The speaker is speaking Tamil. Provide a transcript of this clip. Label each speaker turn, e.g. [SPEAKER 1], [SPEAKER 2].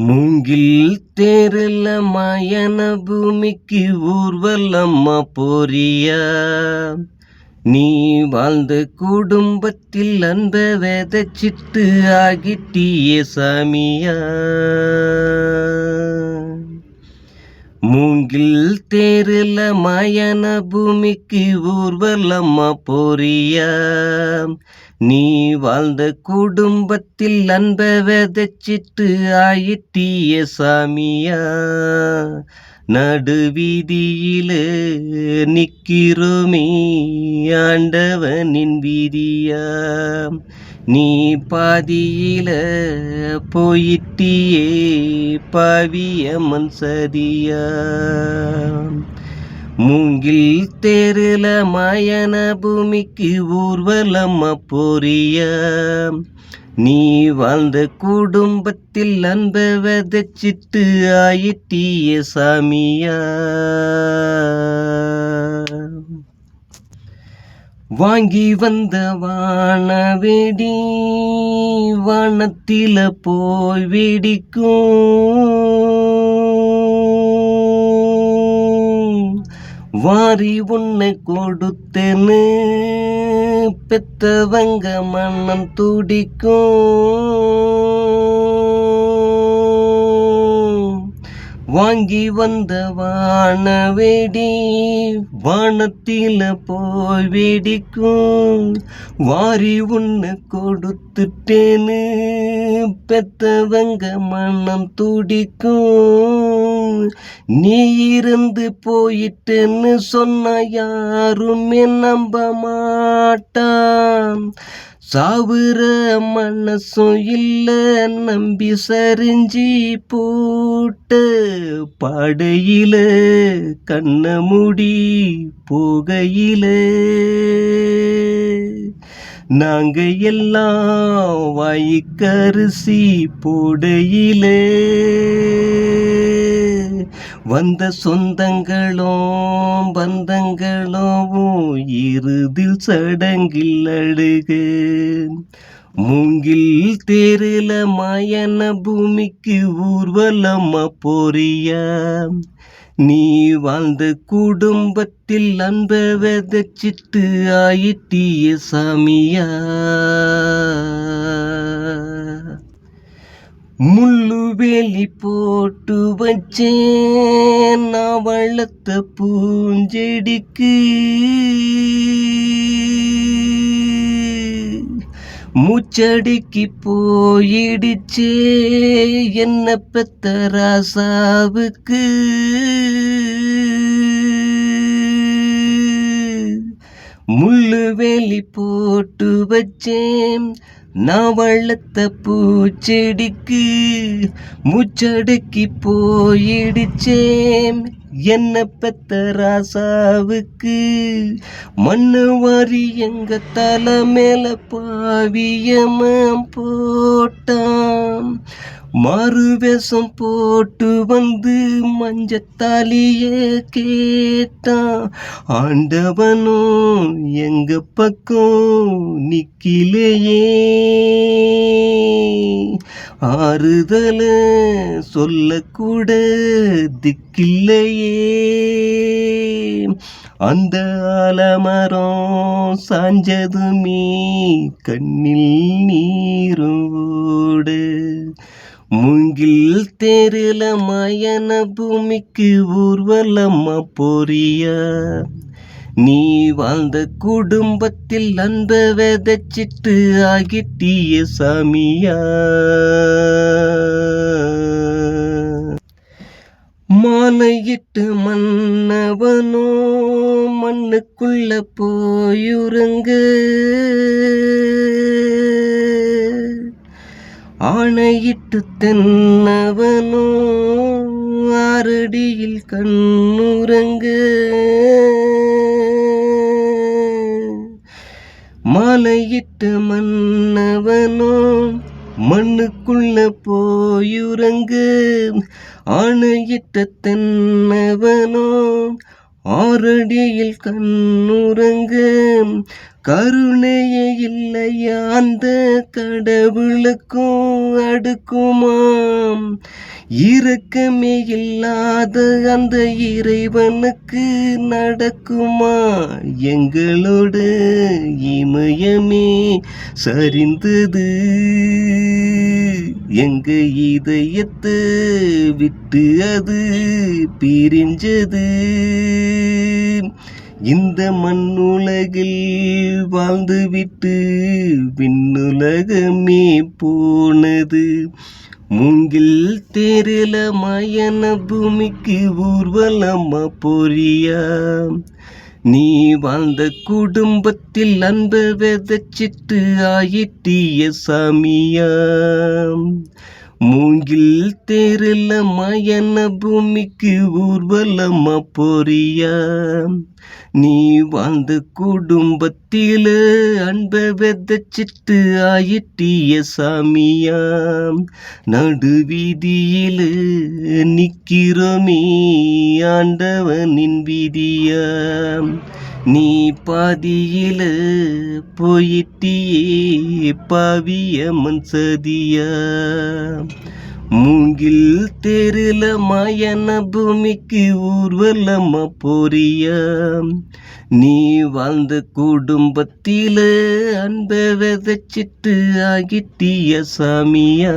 [SPEAKER 1] மூங்கில் தேருல மாயன பூமிக்கு ஊர்வலம்மா போறியா? நீ வாழ்ந்த குடும்பத்தில் அன்ப விதைச்சிட்டு ஆகிட்டியே சாமியா. மூங்கில் தேருல மாயன பூமிக்கு ஊர்வலம்மா போறியா? நீ வாழ்ந்த குடும்பத்தில் அன்ப விதைச்சிட்டு ஆயிட்டிய சாமியா. நடுவீதியில நிக்கிறோமே ஆண்டவனின் வீதியா. நீ பாதியில போயிட்டியே பாவியம்மன் சதியா. மூங்கில் தேருல மாயன பூமிக்கு ஊர்வலம்மா போறியா? நீ வாழ்ந்த குடும்பத்தில் அன்ப விதைச்சிட்டு ஆயிட்டிய சாமியா. வாங்கி வந்த வானவெடி வானத்தில போய் வெடிக்கும். வாரி உன்னை கொடுத்தேன்னு பெத்தவங்க மனம் துடிக்கும். வாங்கி வந்த வானவெடி வானத்தில போய் வெடிக்கும். வாரி உன்னை கொடுத்துட்டேன்னு பெத்தவங்க மனம் துடிக்கும். நீ இருந்து போயிட்டேன்னு சொன்ன யாருமே நம்ப மாட்டான். சாவுற மனசும் இல்ல நம்பி சரிஞ்சி போட்ட பாடையில கண்ண மூடி போகையில நாங்க எல்லாம் வாய்க்கரிசி போடையிலே வந்த சொந்தங்களும் பந்தங்களும் இறுதில் சடங்கில் அழுகு. மூங்கில் தேருல மாயன பூமிக்கு ஊர்வலம்மா போறியா? நீ வாழ்ந்த குடும்பத்தில் அன்ப விதைச்சிட்டு ஆயிட்டிய சாமியா. முள்ளு வேலி போட்டு வச்சேன் நான் வளர்த்த பூஞ்செடிக்கு. மூச்சடிக்கு போயிடுச்சே என்ன பெத்த ராசாவுக்கு. முள்ளு வேலி போட்டு வச்சேன் நான் வளர்த்த பூச்செடிக்கு. மூச்சடுக்கி போயிடுச்சேன் என்ன பெத்த ராசாவுக்கு. மண்ணு வாரி எங்க தலை மேல பாவியமாம் போட்டான். மாறு வேஷம் போட்டு வந்து மஞ்சத்தாலிய கேட்டான். ஆண்டவனும் எங்க பக்கம் நிக்கிலேயே ஆறுதல சொல்லக்கூட திக்கில்லையே. அந்த ஆலமரம் சாஞ்சதுமே கண்ணில் நீரோடு. மூங்கில் தேருல மாயன பூமிக்கு ஊர்வலம்மா போறியா? நீ வாழ்ந்த குடும்பத்தில் அன்ப விதைச்சிட்டு ஆகிட்டிய சாமியா. மாலையிட்டு மன்னவனோ மண்ணுக்குள்ள போயுறங்க. ஆணையிட்டு தென்னவனோ ஆரடியில் கண்ணுறங்க. மாலையிட்டு மன்னவனோ மண்ணுக்குள்ள போயுறங்க. ஆணையிட்ட தென்னவனோ ஆறடியில் கண்ணுறங்க கருணையே இல்லையா அந்த கடவுளுக்கும் அடுக்குமாம். இரக்கமே இல்லாத அந்த இறைவனுக்கு நடக்குமா? எங்களோடு இமயமே சரிந்தது, எங்க இதயத்தை விட்டு அது பிரிஞ்சது. இந்த மண்ணுலகில் வாழ்ந்துவிட்டு விண்ணுலகமே போனது. மூங்கில் தேரில மயன பூமிக்கு ஊர்வலமா போறியா? நீ வாழ்ந்த குடும்பத்தில் அன்பை விதைச்சிட்டு ஆயிட்டிய சாமியா? மூங்கில் தேரில மயன பூமிக்கு ஊர்வலமா போறியா? நீ வாழ்ந்த குடும்பத்தில அன்பை விதைச்சிட்டு ஆயிட்டிய சாமியா? நடுவீதியில நிக்கிறோமே ஆண்டவனின் விதியா? நீ பாதியில போயிட்டியே பாவியம்மன் சதியா? மூங்கில் தேரில மயன பூமிக்கு ஊர்வலமா போறியா? நீ வாழ்ந்த குடும்பத்தில அன்பை விதைச்சிட்டு ஆகிட்டிய சாமியா?